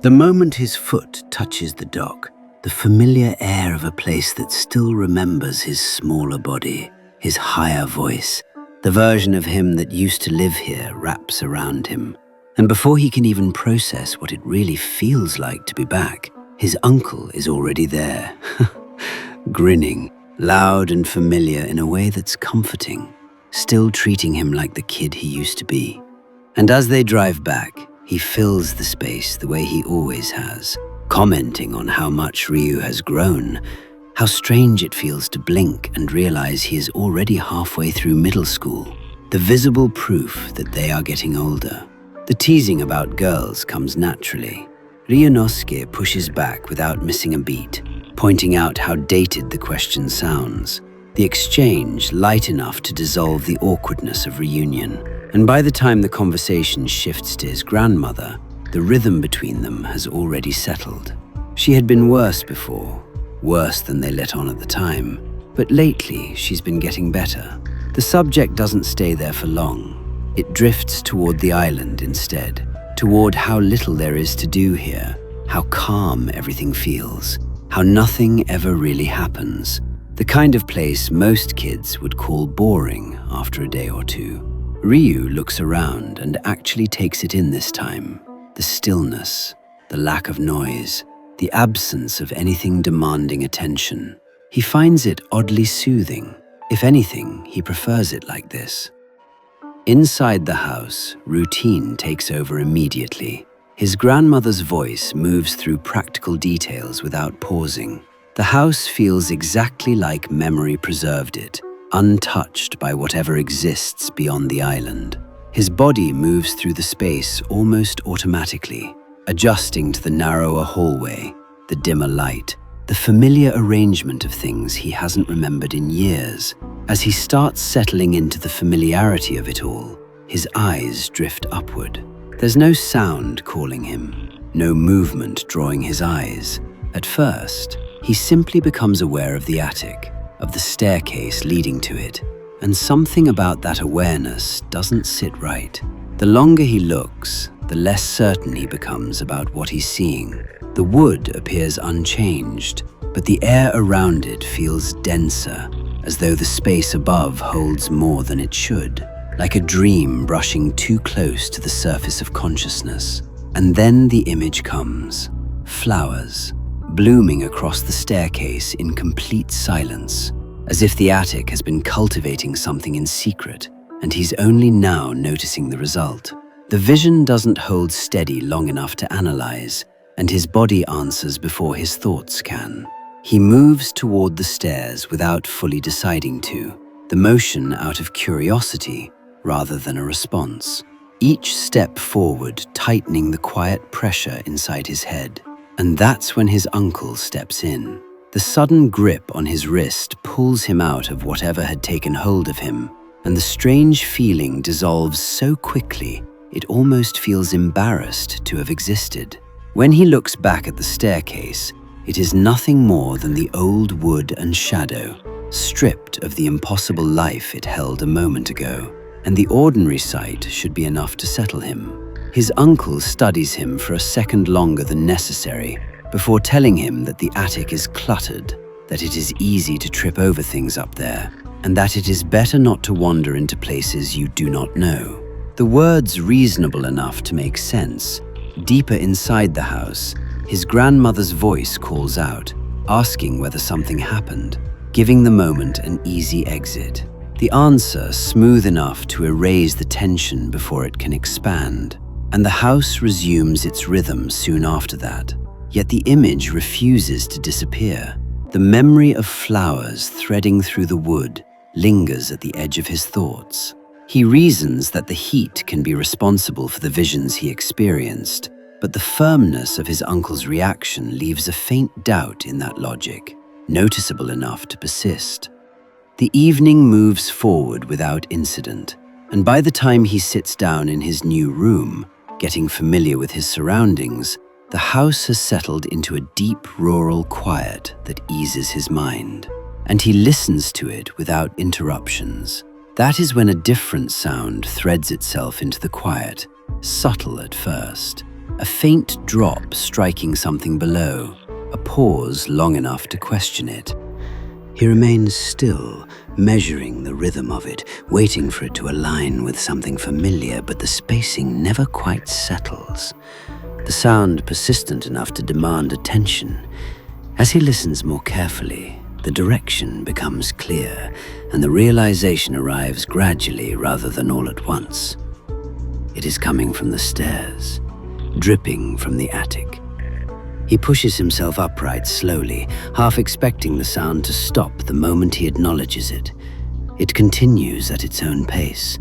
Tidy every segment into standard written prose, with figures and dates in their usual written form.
The moment his foot touches the dock, the familiar air of a place that still remembers his smaller body, his higher voice, the version of him that used to live here wraps around him. And before he can even process what it really feels like to be back, his uncle is already there, grinning, loud and familiar in a way that's comforting, still treating him like the kid he used to be. And as they drive back, he fills the space the way he always has, commenting on how much Ryu has grown, how strange it feels to blink and realize he is already halfway through middle school, the visible proof that they are getting older. The teasing about girls comes naturally. Ryunosuke pushes back without missing a beat, pointing out how dated the question sounds. The exchange light enough to dissolve the awkwardness of reunion. And by the time the conversation shifts to his grandmother, the rhythm between them has already settled. She had been worse before, worse than they let on at the time, but lately she's been getting better. The subject doesn't stay there for long. It drifts toward the island instead, toward how little there is to do here, how calm everything feels, how nothing ever really happens. The kind of place most kids would call boring after a day or two. Ryu looks around and actually takes it in this time. The stillness, the lack of noise, the absence of anything demanding attention. He finds it oddly soothing. If anything, he prefers it like this. Inside the house, routine takes over immediately. His grandmother's voice moves through practical details without pausing. The house feels exactly like memory preserved it, untouched by whatever exists beyond the island. His body moves through the space almost automatically, adjusting to the narrower hallway, the dimmer light, the familiar arrangement of things he hasn't remembered in years. As he starts settling into the familiarity of it all, his eyes drift upward. There's no sound calling him, no movement drawing his eyes. At first, he simply becomes aware of the attic, of the staircase leading to it, and something about that awareness doesn't sit right. The longer he looks, the less certain he becomes about what he's seeing. The wood appears unchanged, but the air around it feels denser, as though the space above holds more than it should, like a dream brushing too close to the surface of consciousness. And then the image comes. Flowers, blooming across the staircase in complete silence, as if the attic has been cultivating something in secret, and he's only now noticing the result. The vision doesn't hold steady long enough to analyze, and his body answers before his thoughts can. He moves toward the stairs without fully deciding to, the motion out of curiosity rather than a response. Each step forward tightening the quiet pressure inside his head. And that's when his uncle steps in. The sudden grip on his wrist pulls him out of whatever had taken hold of him, and the strange feeling dissolves so quickly it almost feels embarrassed to have existed. When he looks back at the staircase, it is nothing more than the old wood and shadow, stripped of the impossible life it held a moment ago, and the ordinary sight should be enough to settle him. His uncle studies him for a second longer than necessary before telling him that the attic is cluttered, that it is easy to trip over things up there, and that it is better not to wander into places you do not know. The words reasonable enough to make sense. Deeper inside the house, his grandmother's voice calls out, asking whether something happened, giving the moment an easy exit. The answer smooth enough to erase the tension before it can expand, and the house resumes its rhythm soon after that. Yet the image refuses to disappear. The memory of flowers threading through the wood lingers at the edge of his thoughts. He reasons that the heat can be responsible for the visions he experienced, but the firmness of his uncle's reaction leaves a faint doubt in that logic, noticeable enough to persist. The evening moves forward without incident, and by the time he sits down in his new room, getting familiar with his surroundings, the house has settled into a deep rural quiet that eases his mind, and he listens to it without interruptions. That is when a different sound threads itself into the quiet, subtle at first, A faint drop striking something below, a pause long enough to question it. He remains still, measuring the rhythm of it, waiting for it to align with something familiar, but the spacing never quite settles. The sound persistent enough to demand attention. As he listens more carefully, the direction becomes clear, and the realization arrives gradually rather than all at once. It is coming from the stairs, dripping from the attic. He pushes himself upright slowly, half expecting the sound to stop the moment he acknowledges it. It continues at its own pace.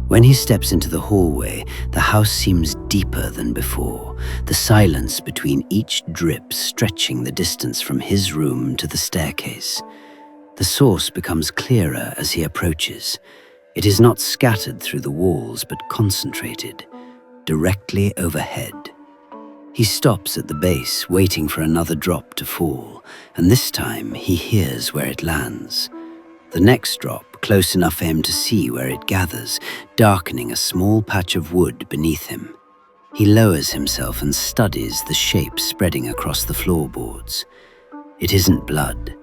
When he steps into the hallway, the house seems deeper than before, the silence between each drip stretching the distance from his room to the staircase. The source becomes clearer as he approaches. It is not scattered through the walls, but concentrated, directly overhead. He stops at the base, waiting for another drop to fall, and this time he hears where it lands. The next drop, close enough for him to see where it gathers, darkening a small patch of wood beneath him. He lowers himself and studies the shape spreading across the floorboards. It isn't blood.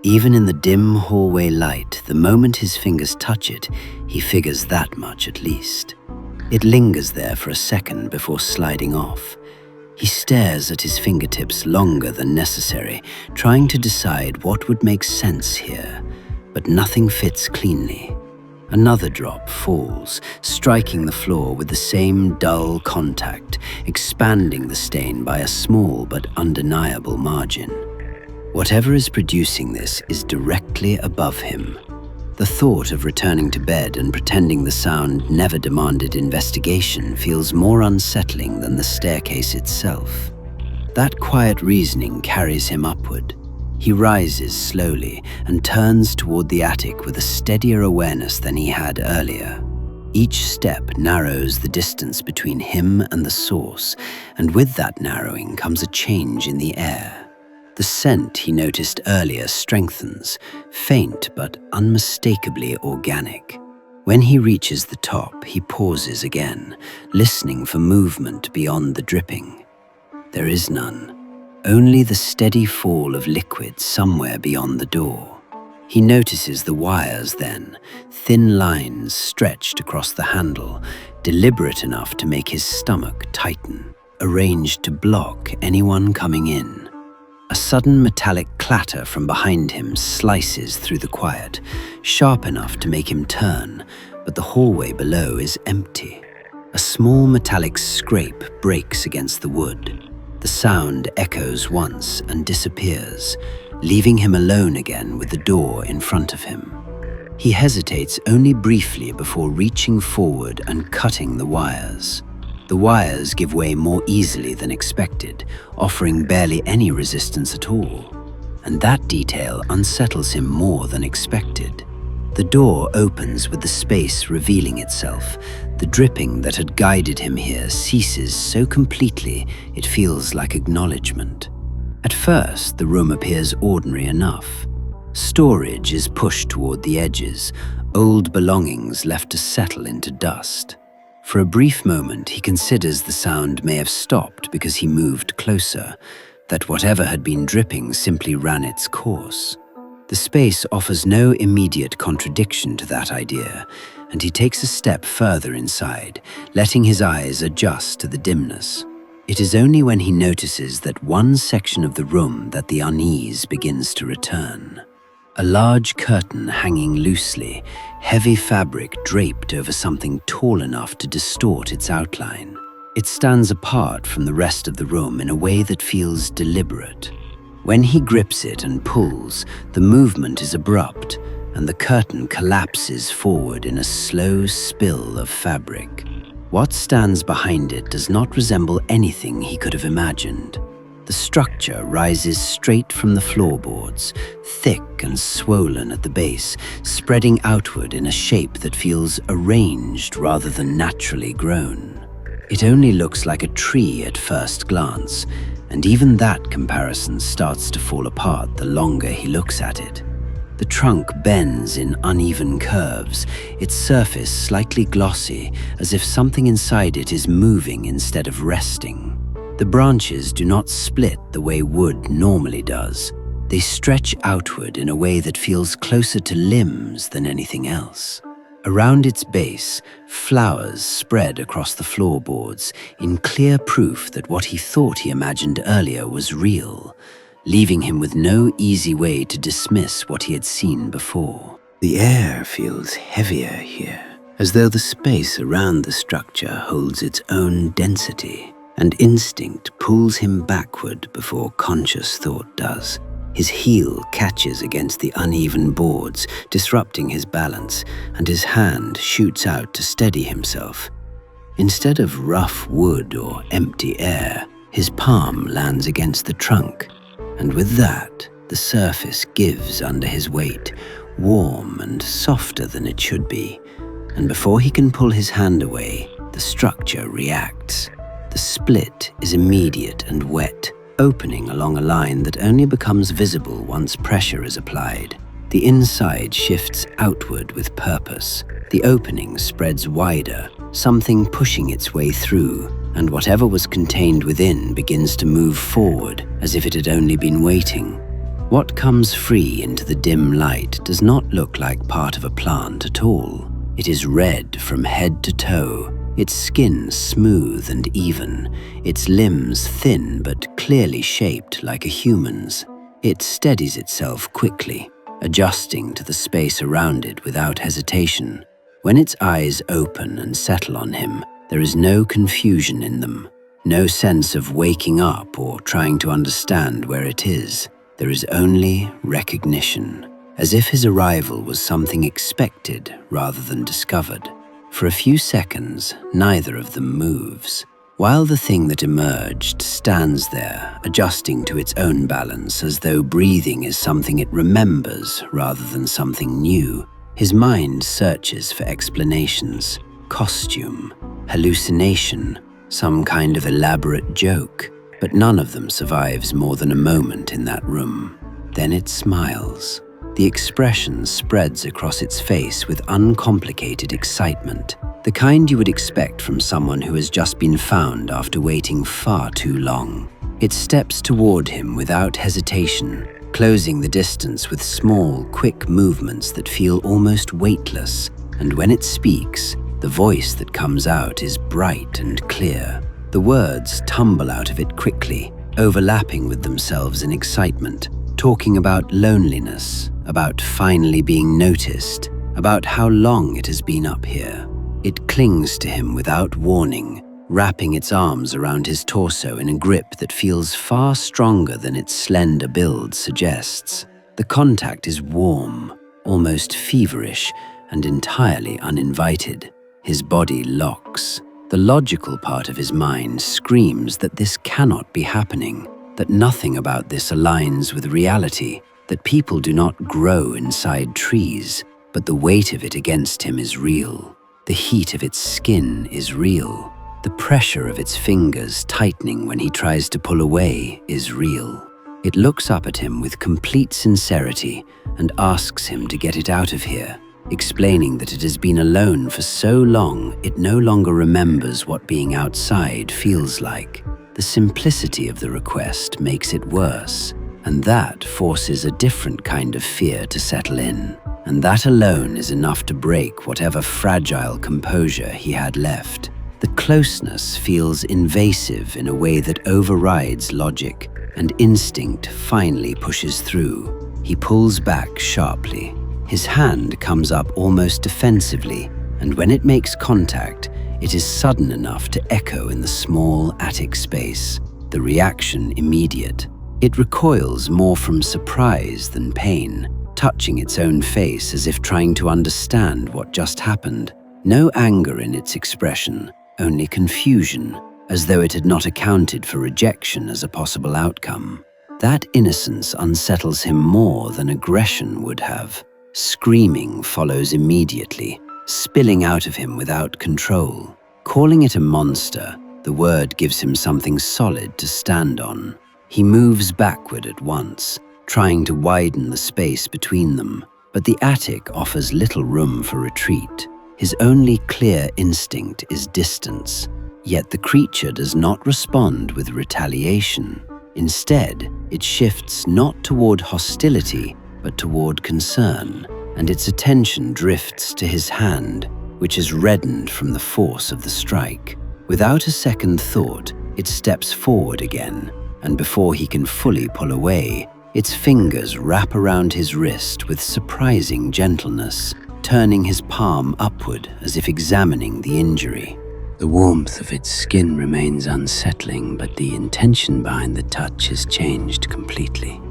Even in the dim hallway light, the moment his fingers touch it, he figures that much at least. It lingers there for a second before sliding off. He stares at his fingertips longer than necessary, trying to decide what would make sense here, but nothing fits cleanly. Another drop falls, striking the floor with the same dull contact, expanding the stain by a small but undeniable margin. Whatever is producing this is directly above him. The thought of returning to bed and pretending the sound never demanded investigation feels more unsettling than the staircase itself. That quiet reasoning carries him upward. He rises slowly and turns toward the attic with a steadier awareness than he had earlier. Each step narrows the distance between him and the source, and with that narrowing comes a change in the air. The scent he noticed earlier strengthens, faint but unmistakably organic. When he reaches the top, he pauses again, listening for movement beyond the dripping. There is none, only the steady fall of liquid somewhere beyond the door. He notices the wires then, thin lines stretched across the handle, deliberate enough to make his stomach tighten, arranged to block anyone coming in. A sudden metallic clatter from behind him slices through the quiet, sharp enough to make him turn, but the hallway below is empty. A small metallic scrape breaks against the wood. The sound echoes once and disappears, leaving him alone again with the door in front of him. He hesitates only briefly before reaching forward and cutting the wires. The wires give way more easily than expected, offering barely any resistance at all. And that detail unsettles him more than expected. The door opens with the space revealing itself. The dripping that had guided him here ceases so completely it feels like acknowledgement. At first, the room appears ordinary enough. Storage is pushed toward the edges, old belongings left to settle into dust. For a brief moment, he considers the sound may have stopped because he moved closer, that whatever had been dripping simply ran its course. The space offers no immediate contradiction to that idea, and he takes a step further inside, letting his eyes adjust to the dimness. It is only when he notices that one section of the room that the unease begins to return. A large curtain hanging loosely, heavy fabric draped over something tall enough to distort its outline. It stands apart from the rest of the room in a way that feels deliberate. When he grips it and pulls, the movement is abrupt, and the curtain collapses forward in a slow spill of fabric. What stands behind it does not resemble anything he could have imagined. The structure rises straight from the floorboards, thick and swollen at the base, spreading outward in a shape that feels arranged rather than naturally grown. It only looks like a tree at first glance, and even that comparison starts to fall apart the longer he looks at it. The trunk bends in uneven curves, its surface slightly glossy, as if something inside it is moving instead of resting. The branches do not split the way wood normally does. They stretch outward in a way that feels closer to limbs than anything else. Around its base, flowers spread across the floorboards in clear proof that what he thought he imagined earlier was real, leaving him with no easy way to dismiss what he had seen before. The air feels heavier here, as though the space around the structure holds its own density, and instinct pulls him backward before conscious thought does. His heel catches against the uneven boards, disrupting his balance, and his hand shoots out to steady himself. Instead of rough wood or empty air, his palm lands against the trunk, and with that, the surface gives under his weight, warm and softer than it should be. And before he can pull his hand away, the structure reacts. The split is immediate and wet, opening along a line that only becomes visible once pressure is applied. The inside shifts outward with purpose. The opening spreads wider, something pushing its way through, and whatever was contained within begins to move forward as if it had only been waiting. What comes free into the dim light does not look like part of a plant at all. It is red from head to toe, its skin smooth and even, its limbs thin but clearly shaped like a human's. It steadies itself quickly, adjusting to the space around it without hesitation. When its eyes open and settle on him, there is no confusion in them, no sense of waking up or trying to understand where it is. There is only recognition, as if his arrival was something expected rather than discovered. For a few seconds, neither of them moves, while the thing that emerged stands there, adjusting to its own balance as though breathing is something it remembers rather than something new. His mind searches for explanations: costume, hallucination, some kind of elaborate joke, but none of them survives more than a moment in that room. Then it smiles. The expression spreads across its face with uncomplicated excitement, the kind you would expect from someone who has just been found after waiting far too long. It steps toward him without hesitation, closing the distance with small, quick movements that feel almost weightless, and when it speaks, the voice that comes out is bright and clear. The words tumble out of it quickly, overlapping with themselves in excitement, talking about loneliness, about finally being noticed, about how long it has been up here. It clings to him without warning, wrapping its arms around his torso in a grip that feels far stronger than its slender build suggests. The contact is warm, almost feverish, and entirely uninvited. His body locks. The logical part of his mind screams that this cannot be happening, that nothing about this aligns with reality, that people do not grow inside trees, but the weight of it against him is real. The heat of its skin is real. The pressure of its fingers tightening when he tries to pull away is real. It looks up at him with complete sincerity and asks him to get it out of here, explaining that it has been alone for so long it no longer remembers what being outside feels like. The simplicity of the request makes it worse, and that forces a different kind of fear to settle in, and that alone is enough to break whatever fragile composure he had left. The closeness feels invasive in a way that overrides logic, and instinct finally pushes through. He pulls back sharply. His hand comes up almost defensively, and when it makes contact, it is sudden enough to echo in the small attic space, the reaction immediate. It recoils more from surprise than pain, touching its own face as if trying to understand what just happened. No anger in its expression, only confusion, as though it had not accounted for rejection as a possible outcome. That innocence unsettles him more than aggression would have. Screaming follows immediately, spilling out of him without control. Calling it a monster, the word gives him something solid to stand on. He moves backward at once, trying to widen the space between them. But the attic offers little room for retreat. His only clear instinct is distance. Yet the creature does not respond with retaliation. Instead, it shifts not toward hostility, but toward concern, and its attention drifts to his hand, which is reddened from the force of the strike. Without a second thought, it steps forward again, and before he can fully pull away, its fingers wrap around his wrist with surprising gentleness, turning his palm upward as if examining the injury. The warmth of its skin remains unsettling, but the intention behind the touch has changed completely.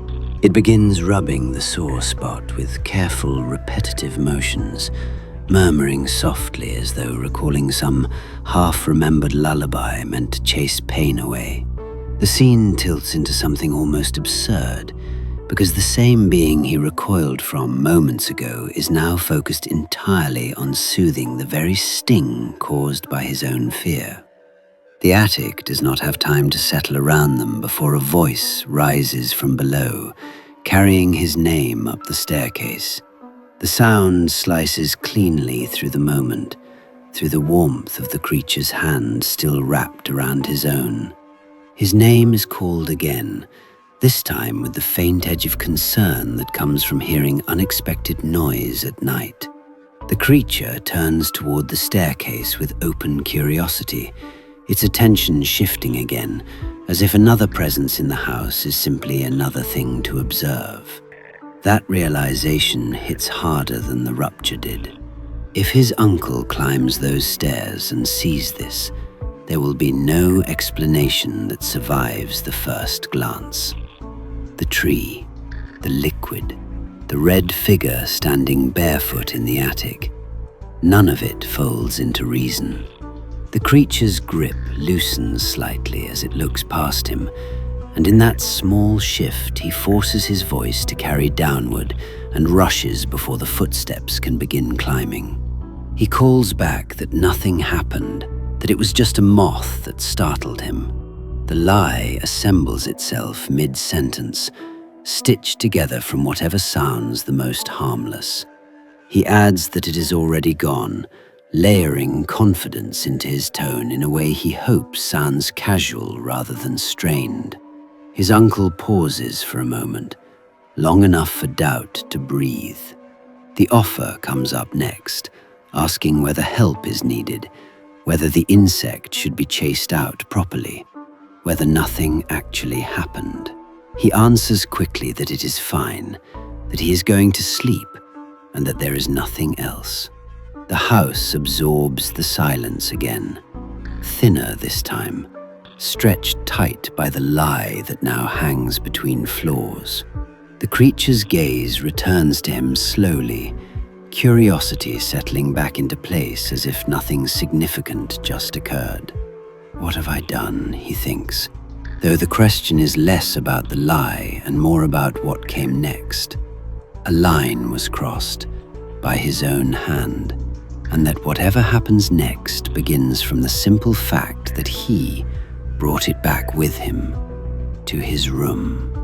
It begins rubbing the sore spot with careful, repetitive motions, murmuring softly as though recalling some half-remembered lullaby meant to chase pain away. The scene tilts into something almost absurd, because the same being he recoiled from moments ago is now focused entirely on soothing the very sting caused by his own fear. The attic does not have time to settle around them before a voice rises from below, carrying his name up the staircase. The sound slices cleanly through the moment, through the warmth of the creature's hand still wrapped around his own. His name is called again, this time with the faint edge of concern that comes from hearing unexpected noise at night. The creature turns toward the staircase with open curiosity, its attention shifting again, as if another presence in the house is simply another thing to observe. That realization hits harder than the rupture did. If his uncle climbs those stairs and sees this, there will be no explanation that survives the first glance. The tree, the liquid, the red figure standing barefoot in the attic. None of it folds into reason. The creature's grip loosens slightly as it looks past him, and in that small shift he forces his voice to carry downward and rushes before the footsteps can begin climbing. He calls back that nothing happened, that it was just a moth that startled him. The lie assembles itself mid-sentence, stitched together from whatever sounds the most harmless. He adds that it is already gone, layering confidence into his tone in a way he hopes sounds casual rather than strained. His uncle pauses for a moment, long enough for doubt to breathe. The offer comes up next, asking whether help is needed, whether the insect should be chased out properly, whether nothing actually happened. He answers quickly that it is fine, that he is going to sleep, and that there is nothing else. The house absorbs the silence again, thinner this time, stretched tight by the lie that now hangs between floors. The creature's gaze returns to him slowly, curiosity settling back into place as if nothing significant just occurred. What have I done, he thinks, though the question is less about the lie and more about what came next. A line was crossed by his own hand, and that whatever happens next begins from the simple fact that he brought it back with him to his room.